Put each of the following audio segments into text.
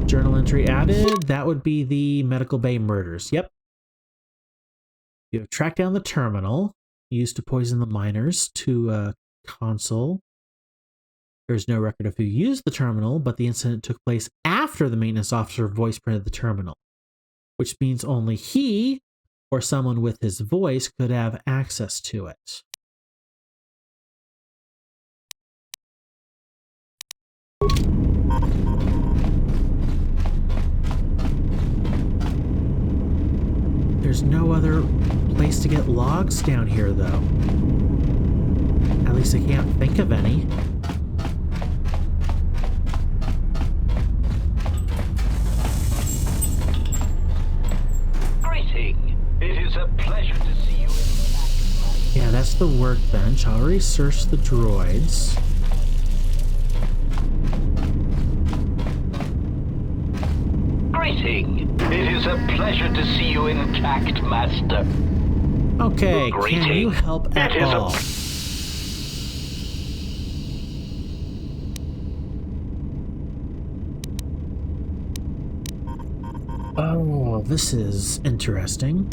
Journal entry added. That would be the Medical Bay murders. Yep. You have tracked down the terminal used to poison the miners to a console. There's no record of who used the terminal, but the incident took place after the maintenance officer voice printed the terminal, which means only he or someone with his voice could have access to it. There's no other place to get logs down here, though. At least I can't think of any. Greeting. It is a pleasure to see you. Yeah, that's the workbench. I already searched the droids. Greeting. It is a pleasure to see you intact, Master. Okay, Greeting. can you help at all? Oh, this is interesting.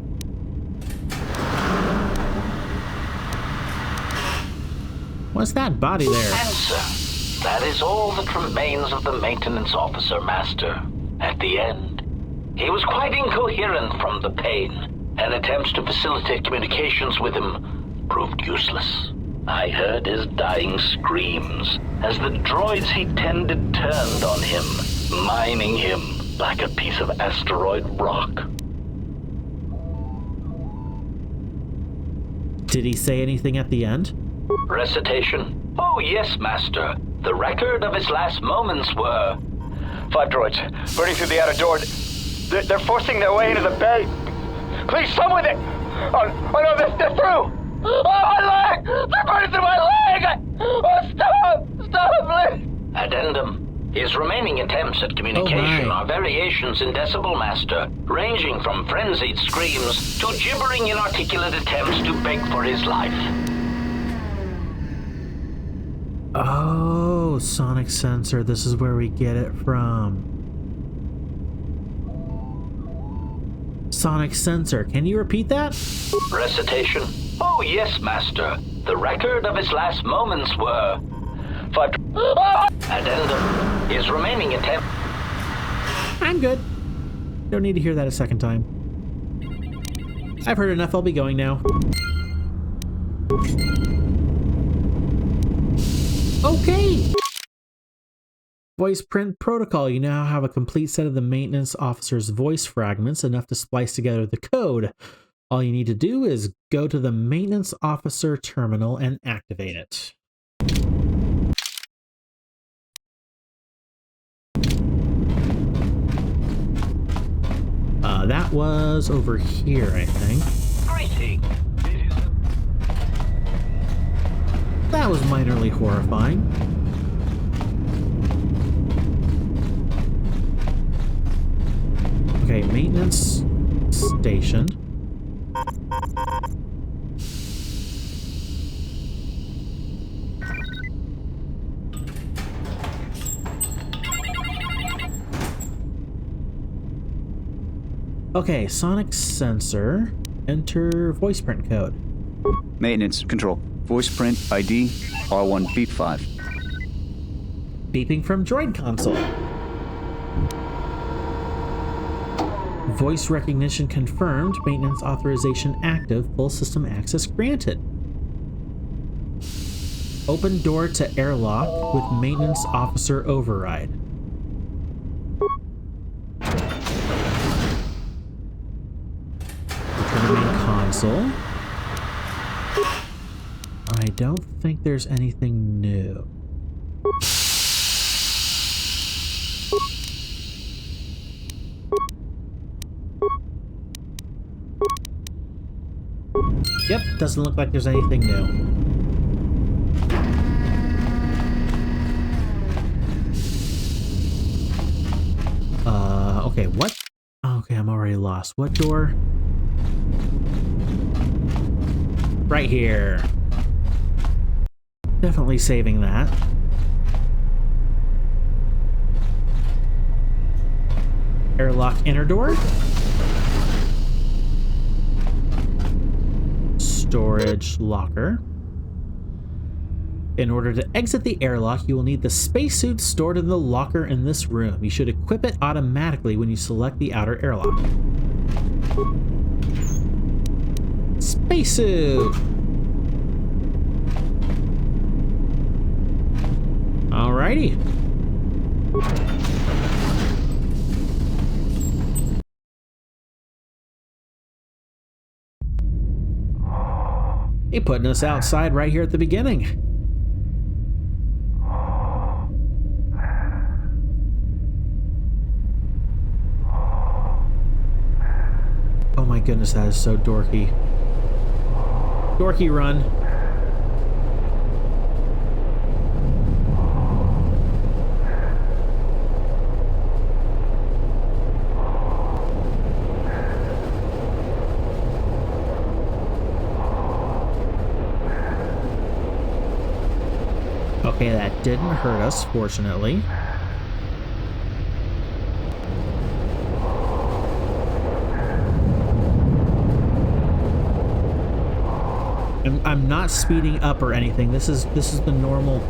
What's that body there? Answer. That is all that remains of the maintenance officer, Master. At the end, he was quite incoherent from the pain, and attempts to facilitate communications with him proved useless. I heard his dying screams as the droids he tended turned on him, mining him like a piece of asteroid rock. Did he say anything at the end? Recitation? Oh yes, Master. The record of his last moments were... 5 droids, burning through the outer door. They're forcing their way into the bay. Please, someone there! Oh no, they're through! Oh, my leg! They're burning through my leg! Oh, stop! Stop, please! Addendum. His remaining attempts at communication are variations in decibel, Master, ranging from frenzied screams to gibbering inarticulate attempts to beg for his life. Oh, sonic sensor. This is where we get it from. Sonic sensor. Can you repeat that? Recitation? Oh yes, Master. The record of his last moments were... 5... Addendum. His remaining attempt... I'm good. Don't need to hear that a second time. I've heard enough. I'll be going now. Okay. Voice print protocol. You now have a complete set of the maintenance officer's voice fragments, enough to splice together the code. All you need to do is go to the maintenance officer terminal and activate it. That was over here, I think. Greeting. That was minorly horrifying. Okay, maintenance station. Okay, sonic sensor. Enter voice print code. Maintenance control. Voice print ID R1 beep 5. Beeping from droid console. Voice recognition confirmed. Maintenance authorization active. Full system access granted. Open door to airlock with maintenance officer override. Return to main console. I don't think there's anything new. Yep, doesn't look like there's anything new. Okay, what? Okay, I'm already lost. What door? Right here. Definitely saving that. Airlock inner door. Storage locker. In order to exit the airlock, you will need the spacesuit stored in the locker in this room. You should equip it automatically when you select the outer airlock. Spacesuit! Alrighty. Hey, putting us outside right here at the beginning. Oh my goodness, that is so dorky. Dorky run. Okay, that didn't hurt us, fortunately. I'm not speeding up or anything. This is the normal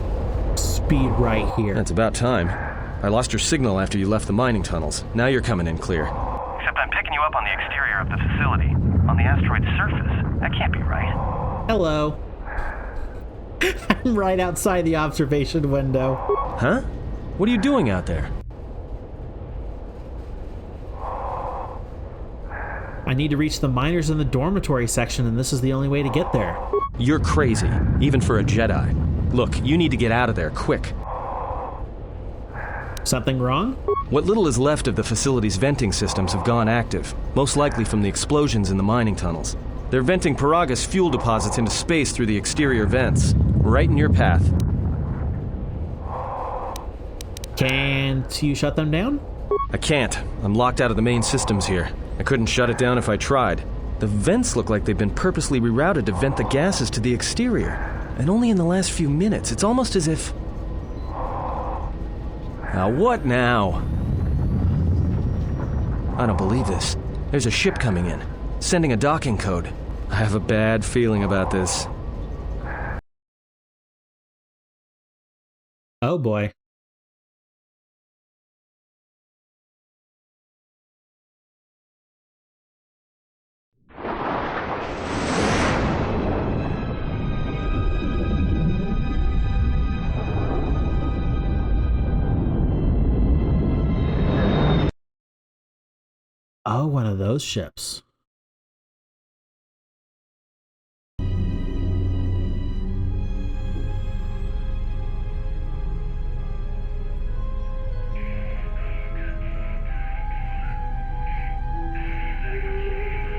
speed right here. That's about time. I lost your signal after you left the mining tunnels. Now you're coming in clear. Except I'm picking you up on the exterior of the facility, on the asteroid's surface. That can't be right. Hello. I'm right outside the observation window. Huh? What are you doing out there? I need to reach the miners in the dormitory section, and this is the only way to get there. You're crazy, even for a Jedi. Look, you need to get out of there, quick. Something wrong? What little is left of the facility's venting systems have gone active, most likely from the explosions in the mining tunnels. They're venting Paraga's fuel deposits into space through the exterior vents, right in your path. Can't you shut them down? I can't. I'm locked out of the main systems here. I couldn't shut it down if I tried. The vents look like they've been purposely rerouted to vent the gases to the exterior. And only in the last few minutes. It's almost as if... Now what now? I don't believe this. There's a ship coming in, sending a docking code. I have a bad feeling about this. Oh boy. Oh, one of those ships.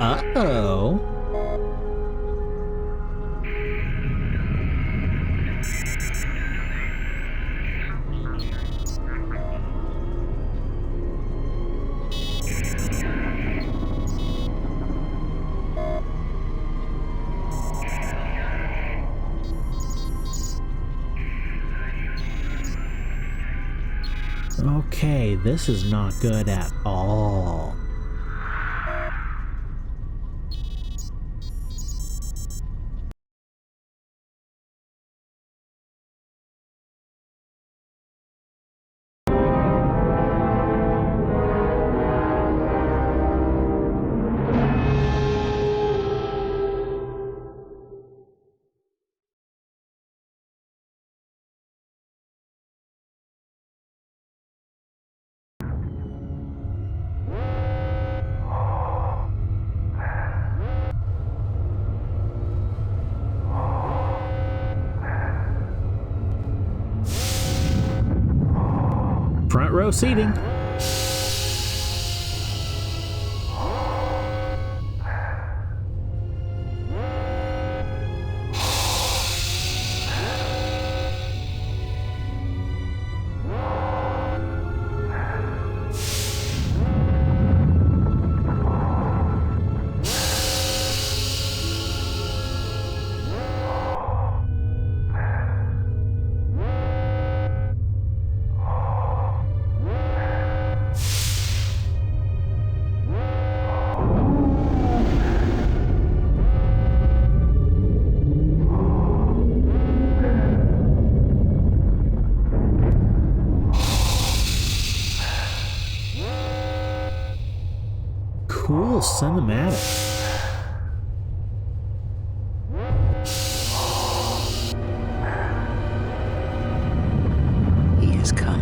Uh-oh. Okay, this is not good at all. Front row seating. cinematic. He has come.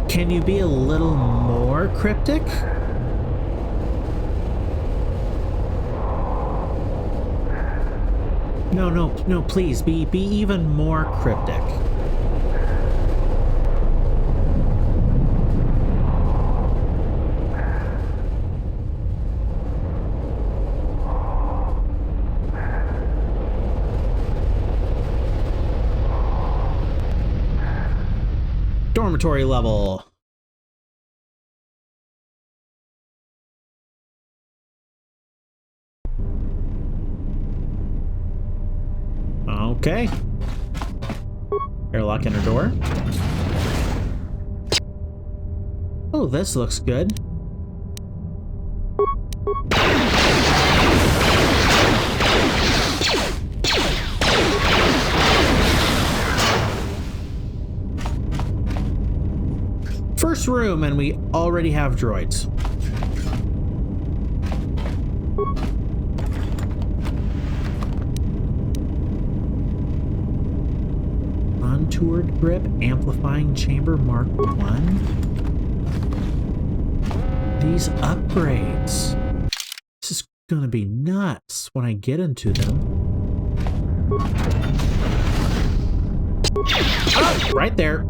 Can you be a little more cryptic? No, please, be even more cryptic. Dormitory level. Okay. Airlock inner door. Oh, this looks good. First room, and we already have droids. Untoured grip, amplifying chamber Mark 1. These upgrades. This is gonna be nuts when I get into them. Oh, right there.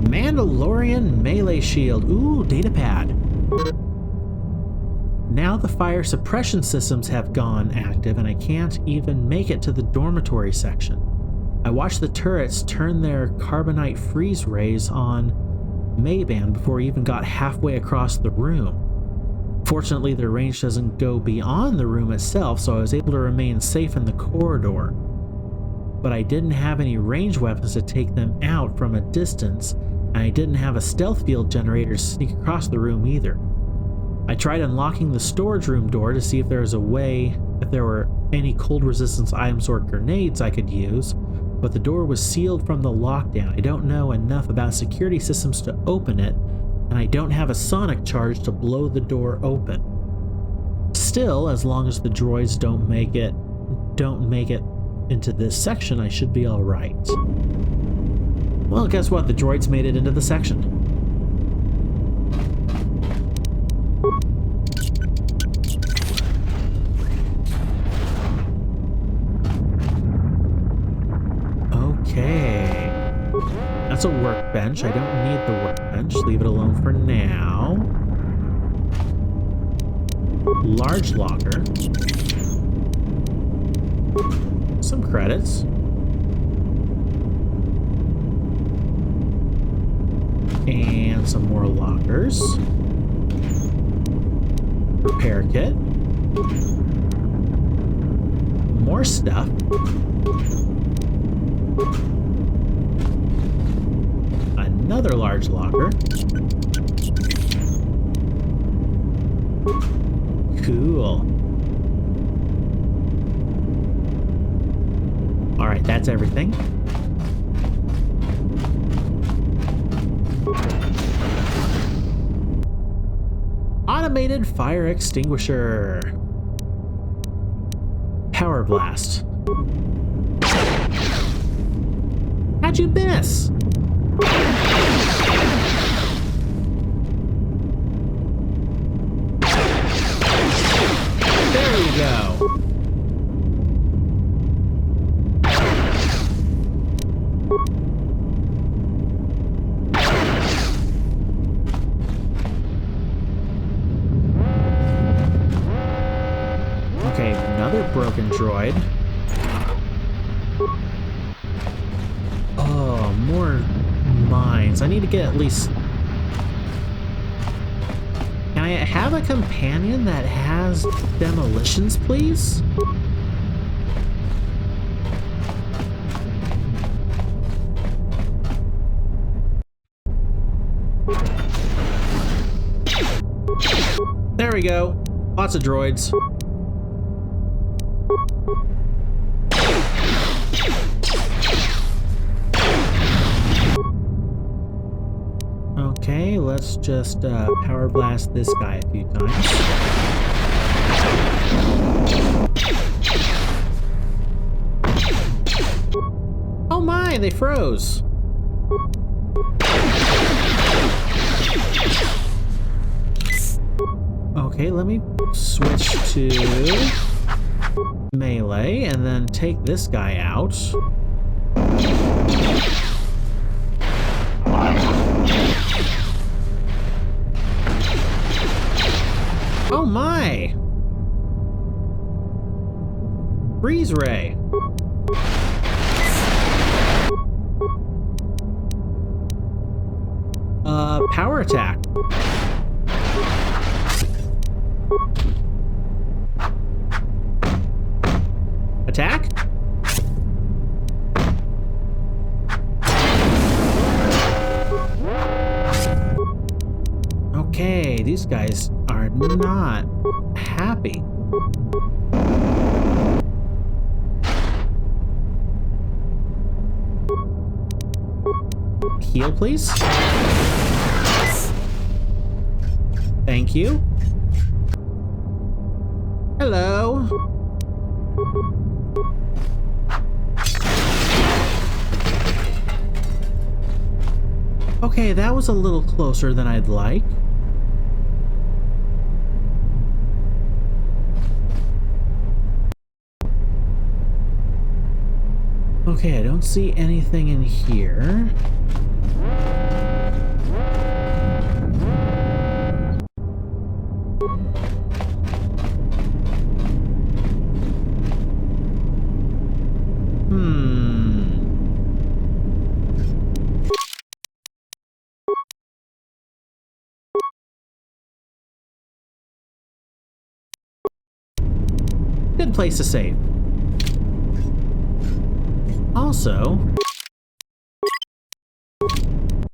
Mandalorian melee shield. Ooh, datapad. Now the fire suppression systems have gone active and I can't even make it to the dormitory section. I watched the turrets turn their carbonite freeze rays on Mayban before I even got halfway across the room. Fortunately, their range doesn't go beyond the room itself, so I was able to remain safe in the corridor. But I didn't have any ranged weapons to take them out from a distance, and I didn't have a stealth field generator to sneak across the room either. I tried unlocking the storage room door to see if there was a way, if there were any cold resistance items or grenades I could use, but the door was sealed from the lockdown. I don't know enough about security systems to open it, and I don't have a sonic charge to blow the door open. Still, as long as the droids don't make it into this section, I should be all right. Well, guess what? The droids made it into the section. Okay. That's a workbench. I don't need the workbench. Leave it alone for now. Large locker. Some credits. And some more lockers. Repair kit. More stuff. Another large locker. Cool. All right, that's everything. Automated fire extinguisher. Power blast. How'd you miss? There you go. Okay, another broken droid. Oh, more mines. I need to get at least... Can I have a companion that has demolitions, please? we go. Lots of droids. Okay, let's just power blast this guy a few times. Oh my, they froze. Okay, let me switch to melee and then take this guy out. Oh my! Freeze ray. Power attack. Attack? Okay, these guys are not happy. Heal, please. Thank you. Hello. Okay, that was a little closer than I'd like. Okay, I don't see anything in here. Good place to save. Also,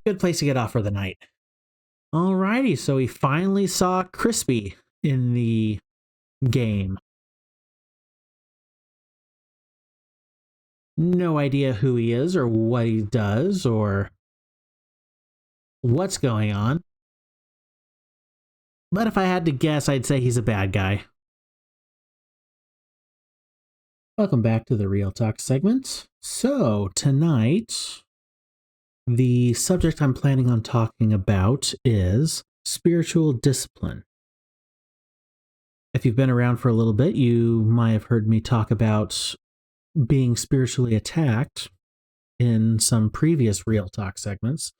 good place to get off for the night. Alrighty, so we finally saw Crispy in the game. No idea who he is or what he does or what's going on. But if I had to guess, I'd say he's a bad guy. Welcome back to the Real Talk segment. So, tonight, the subject I'm planning on talking about is spiritual discipline. If you've been around for a little bit, you might have heard me talk about being spiritually attacked in some previous Real Talk segments.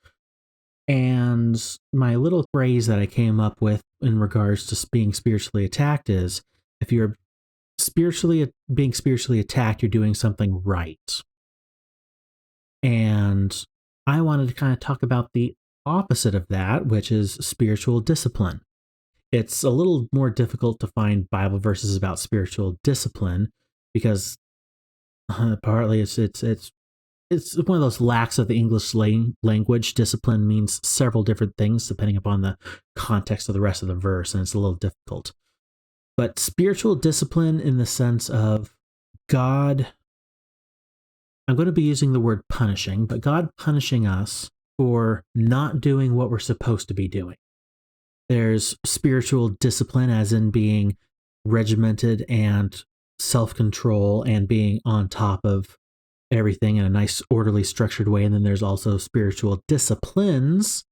And my little phrase that I came up with in regards to being spiritually attacked is, if you're being spiritually attacked, you're doing something right. And I wanted to kind of talk about the opposite of that, which is spiritual discipline. It's a little more difficult to find Bible verses about spiritual discipline because partly it's one of those lacks of the English language. Discipline means several different things depending upon the context of the rest of the verse, and it's a little difficult. But spiritual discipline in the sense of God, I'm going to be using the word punishing, but God punishing us for not doing what we're supposed to be doing. There's spiritual discipline as in being regimented and self-control and being on top of everything in a nice, orderly, structured way. And then there's also spiritual disciplines,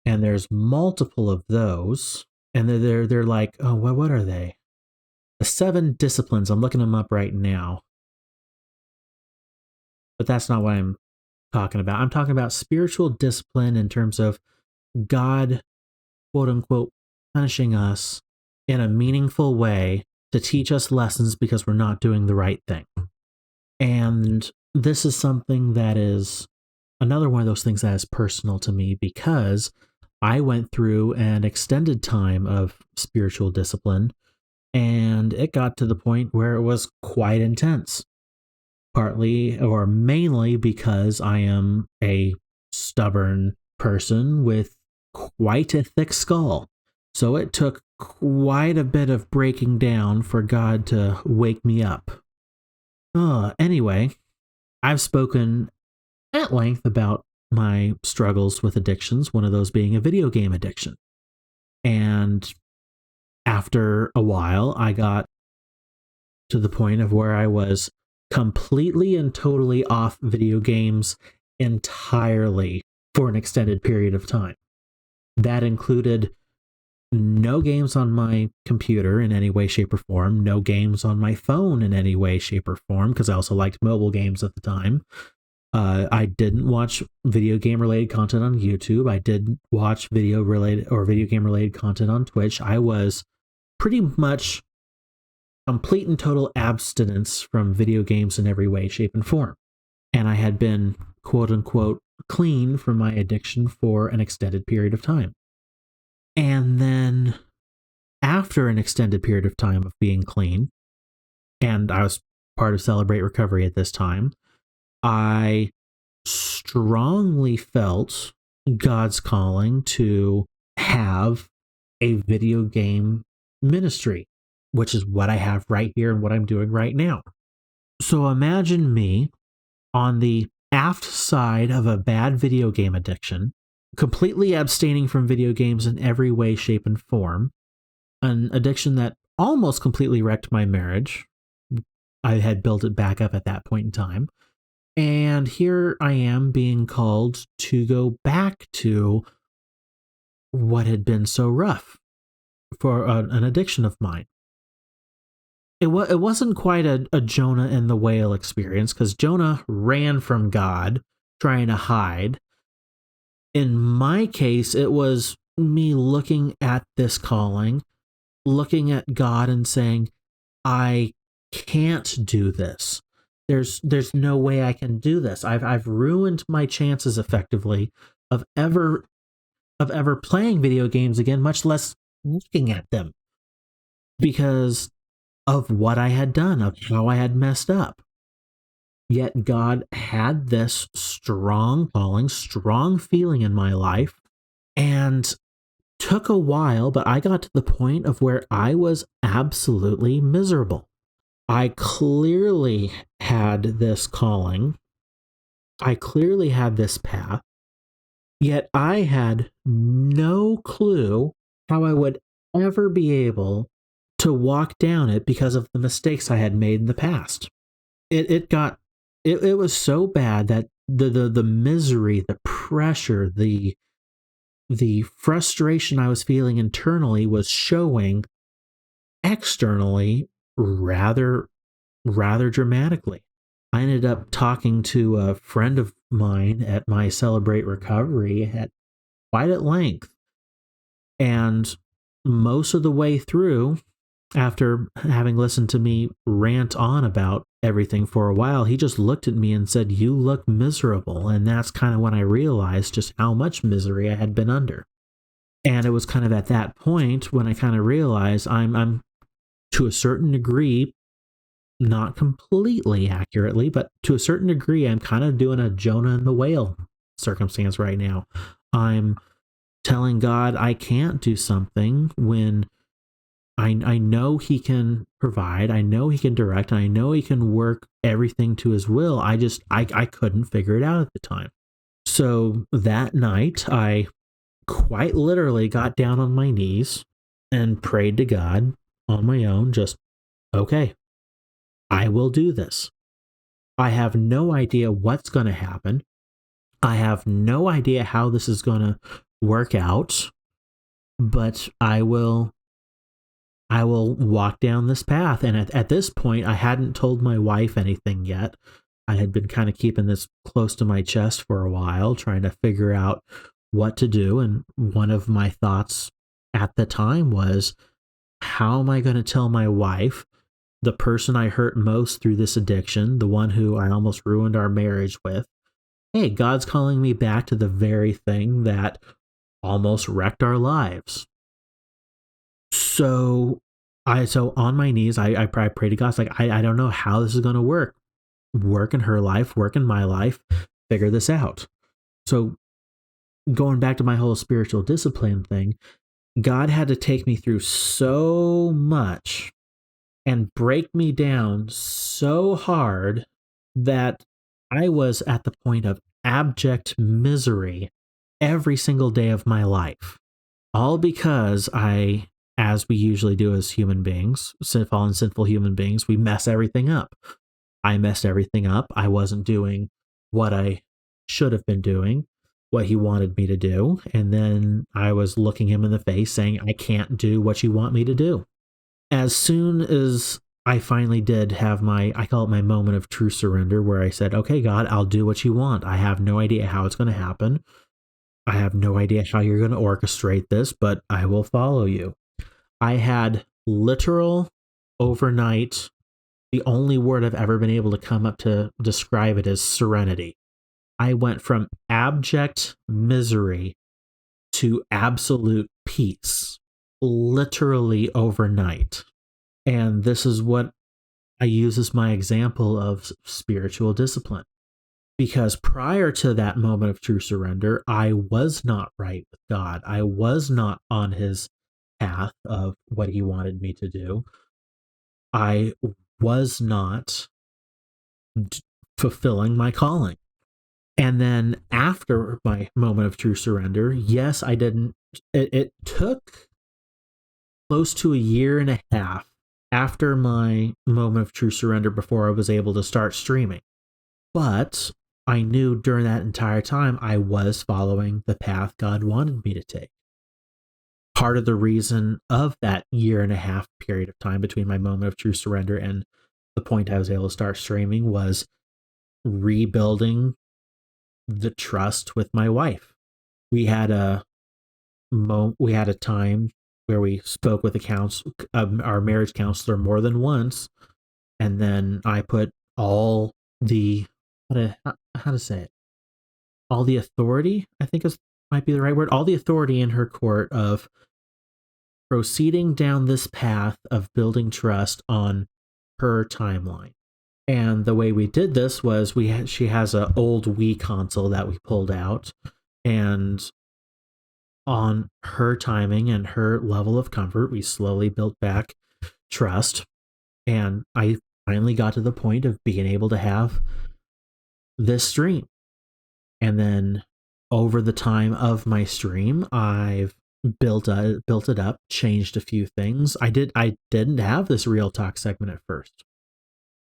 and there's multiple of those. And they're like, oh, what are they? The 7 disciplines. I'm looking them up right now. But that's not what I'm talking about. I'm talking about spiritual discipline in terms of God, quote unquote, punishing us in a meaningful way to teach us lessons because we're not doing the right thing. And this is something that is another one of those things that is personal to me because I went through an extended time of spiritual discipline, and it got to the point where it was quite intense. Partly or mainly because I am a stubborn person with quite a thick skull. So it took quite a bit of breaking down for God to wake me up. Anyway, I've spoken at length about my struggles with addictions, one of those being a video game addiction. And after a while, I got to the point of where I was completely and totally off video games entirely for an extended period of time. That included no games on my computer in any way, shape, or form, no games on my phone in any way, shape, or form, because I also liked mobile games at the time. I didn't watch video game related content on YouTube. I didn't watch video game related content on Twitch. I was pretty much complete and total abstinence from video games in every way, shape, and form. And I had been, quote unquote, clean from my addiction for an extended period of time. And then after an extended period of time of being clean, and I was part of Celebrate Recovery at this time, I strongly felt God's calling to have a video game ministry, which is what I have right here and what I'm doing right now. So imagine me on the aft side of a bad video game addiction, completely abstaining from video games in every way, shape, and form, an addiction that almost completely wrecked my marriage. I had built it back up at that point in time. And here I am being called to go back to what had been so rough for an addiction of mine. It wasn't quite a Jonah and the whale experience, because Jonah ran from God, trying to hide. In my case, it was me looking at this calling, looking at God and saying, I can't do this. There's no way I can do this. I've ruined my chances effectively of ever playing video games again, much less looking at them, because of what I had done, of how I had messed up. Yet God had this strong calling, strong feeling in my life, and took a while, but I got to the point of where I was absolutely miserable. I clearly had this calling. I clearly had this path, yet I had no clue how I would ever be able to walk down it because of the mistakes I had made in the past. It was so bad that the misery, the pressure, the frustration I was feeling internally was showing externally rather dramatically. I ended up talking to a friend of mine at my Celebrate Recovery quite at length. And most of the way through, after having listened to me rant on about everything for a while, he just looked at me and said, "You look miserable." And that's kind of when I realized just how much misery I had been under. And it was kind of at that point when I kind of realized I'm to a certain degree, not completely accurately, but to a certain degree, I'm kind of doing a Jonah and the whale circumstance right now. I'm telling God I can't do something when I know he can provide, I know he can direct, and I know he can work everything to his will. I couldn't figure it out at the time. So that night, I quite literally got down on my knees and prayed to God on my own, just, okay, I will do this. I have no idea what's going to happen. I have no idea how this is going to work out, but I will walk down this path. And at this point, I hadn't told my wife anything yet. I had been kind of keeping this close to my chest for a while, trying to figure out what to do. And one of my thoughts at the time was, how am I going to tell my wife, the person I hurt most through this addiction, the one who I almost ruined our marriage with, hey, God's calling me back to the very thing that almost wrecked our lives? So on my knees, I pray to God. It's like, I don't know how this is going to work. Work in her life, work in my life, figure this out. So going back to my whole spiritual discipline thing, God had to take me through so much and break me down so hard that I was at the point of abject misery every single day of my life. All because I, as we usually do as human beings, fallen, sinful human beings, we mess everything up. I messed everything up. I wasn't doing what I should have been doing, what he wanted me to do. And then I was looking him in the face saying, I can't do what you want me to do. As soon as I finally did have I call it my moment of true surrender, where I said, okay, God, I'll do what you want. I have no idea how it's going to happen. I have no idea how you're going to orchestrate this, but I will follow you. I had literal overnight, the only word I've ever been able to come up to describe it is serenity. I went from abject misery to absolute peace, literally overnight. And this is what I use as my example of spiritual discipline. Because prior to that moment of true surrender, I was not right with God. I was not on his path of what he wanted me to do. I was not fulfilling my calling. And then after my moment of true surrender, yes, I didn't. It took close to a year and a half after my moment of true surrender before I was able to start streaming. But I knew during that entire time I was following the path God wanted me to take. Part of the reason of that year and a half period of time between my moment of true surrender and the point I was able to start streaming was rebuilding the trust with my wife. We had a time where we spoke with our marriage counselor more than once, and then I put all the how to say it, all the authority, I think might be the right word, all the authority in her court of proceeding down this path of building trust on her timeline. And the way we did this was she has an old Wii console that we pulled out, and on her timing and her level of comfort, we slowly built back trust. And I finally got to the point of being able to have this stream. And then over the time of my stream, I've built it up, changed a few things. I didn't have this real talk segment at first.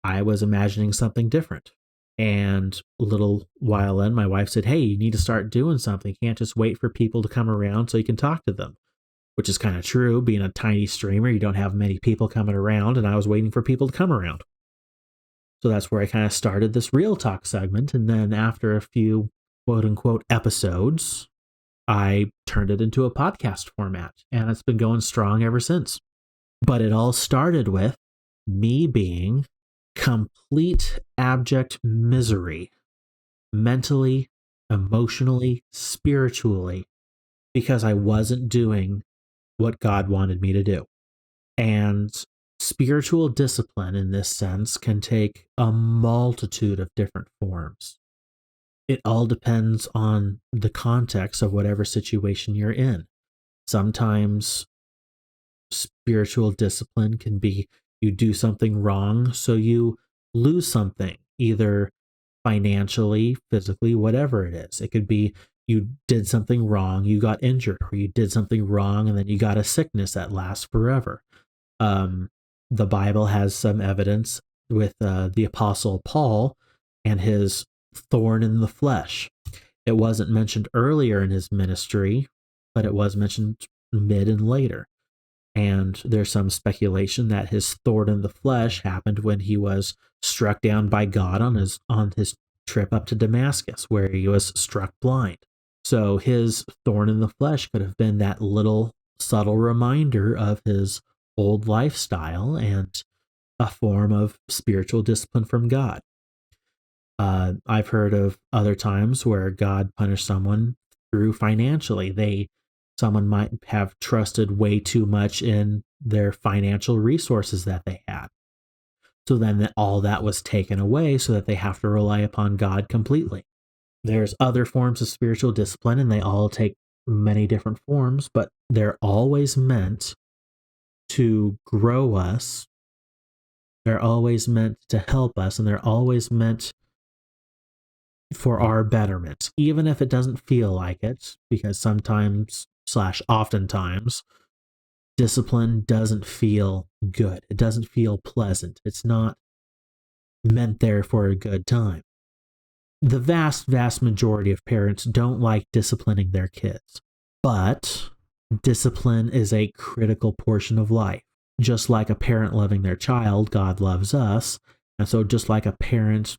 I was imagining something different. And a little while in, my wife said, hey, you need to start doing something. You can't just wait for people to come around so you can talk to them, which is kind of true. Being a tiny streamer, you don't have many people coming around, and I was waiting for people to come around. So that's where I kind of started this real talk segment. And then after a few quote unquote episodes, I turned it into a podcast format, and it's been going strong ever since. But it all started with me being complete abject misery, mentally, emotionally, spiritually, because I wasn't doing what God wanted me to do. And spiritual discipline in this sense can take a multitude of different forms. It all depends on the context of whatever situation you're in. Sometimes spiritual discipline can be you do something wrong, so you lose something, either financially, physically, whatever it is. It could be you did something wrong, you got injured, or you did something wrong and then you got a sickness that lasts forever. The Bible has some evidence with the Apostle Paul and his thorn in the flesh. It wasn't mentioned earlier in his ministry, but it was mentioned mid and later. And there's some speculation that his thorn in the flesh happened when he was struck down by God on his trip up to Damascus, where he was struck blind. So his thorn in the flesh could have been that little subtle reminder of his old lifestyle and a form of spiritual discipline from God. I've heard of other times where God punished someone through financially. Someone might have trusted way too much in their financial resources that they had. So then all that was taken away so that they have to rely upon God completely. There's other forms of spiritual discipline, and they all take many different forms, but they're always meant to grow us. They're always meant to help us, and they're always meant for our betterment, even if it doesn't feel like it, because sometimes / oftentimes discipline doesn't feel good. It doesn't feel pleasant. It's not meant there for a good time. The vast majority of parents don't like disciplining their kids, but discipline is a critical portion of life. Just like a parent loving their child, God loves us. And so just like a parent,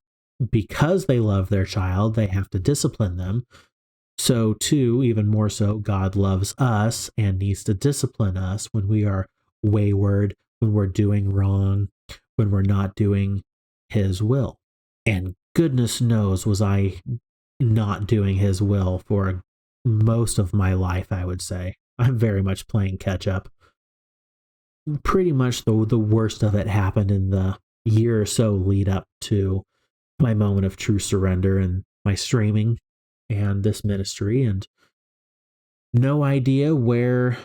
because they love their child, they have to discipline them. So too, even more so, God loves us and needs to discipline us when we are wayward, when we're doing wrong, when we're not doing his will. And goodness knows, was I not doing his will for most of my life, I would say. I'm very much playing catch up. Pretty much the worst of it happened in the year or so lead up to my moment of true surrender and my streaming and this ministry, and no idea where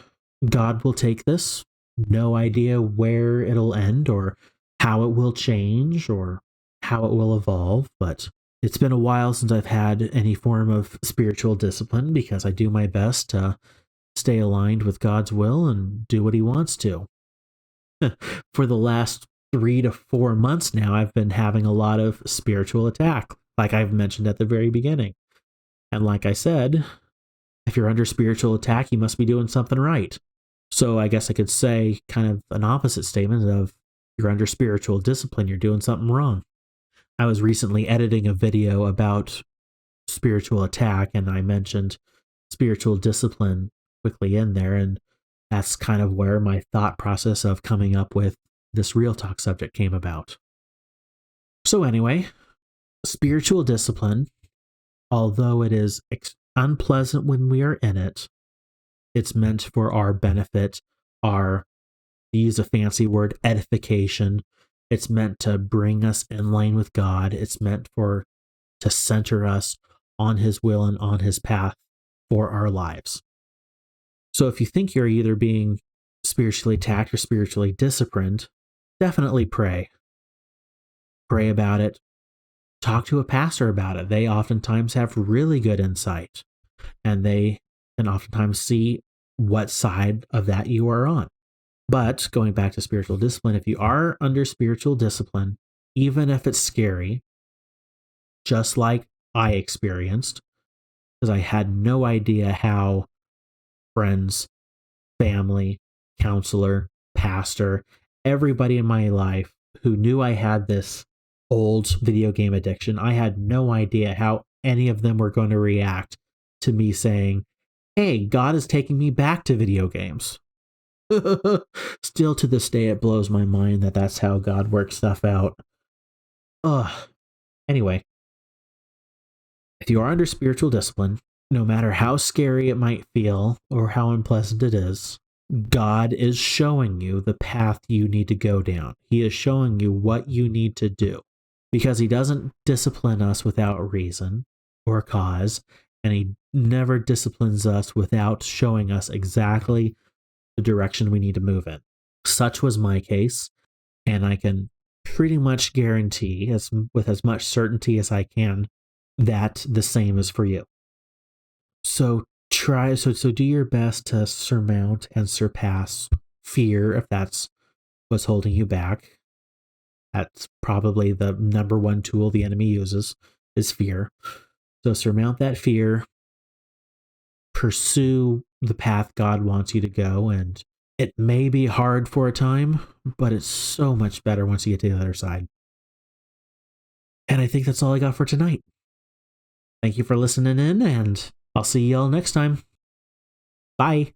God will take this, no idea where it'll end or how it will change or how it will evolve, but it's been a while since I've had any form of spiritual discipline because I do my best to stay aligned with God's will and do what he wants to. For the last 3 to 4 months now, I've been having a lot of spiritual attack, like I've mentioned at the very beginning. And like I said, if you're under spiritual attack, you must be doing something right. So I guess I could say kind of an opposite statement of you're under spiritual discipline, you're doing something wrong. I was recently editing a video about spiritual attack, and I mentioned spiritual discipline quickly in there, and that's kind of where my thought process of coming up with this real talk subject came about. So anyway, spiritual discipline, although it is unpleasant when we are in it, it's meant for our benefit, to use a fancy word, edification. It's meant to bring us in line with God. It's meant to center us on his will and on his path for our lives. So if you think you're either being spiritually attacked or spiritually disciplined, definitely pray. Pray about it. Talk to a pastor about it. They oftentimes have really good insight, and they can oftentimes see what side of that you are on. But going back to spiritual discipline, if you are under spiritual discipline, even if it's scary, just like I experienced, because I had no idea how friends, family, counselor, pastor, everybody in my life who knew I had this old video game addiction, I had no idea how any of them were going to react to me saying, hey, God is taking me back to video games. Still to this day, it blows my mind that that's how God works stuff out. Anyway, if you are under spiritual discipline, no matter how scary it might feel or how unpleasant it is, God is showing you the path you need to go down. He is showing you what you need to do, because he doesn't discipline us without reason or cause, and he never disciplines us without showing us exactly the direction we need to move in. Such was my case, and I can pretty much guarantee, with as much certainty as I can, that the same is for you. So do your best to surmount and surpass fear, if that's what's holding you back. That's probably the number one tool the enemy uses, is fear. So surmount that fear, pursue the path God wants you to go, and it may be hard for a time, but it's so much better once you get to the other side. And I think that's all I got for tonight. Thank you for listening in, and I'll see y'all next time. Bye.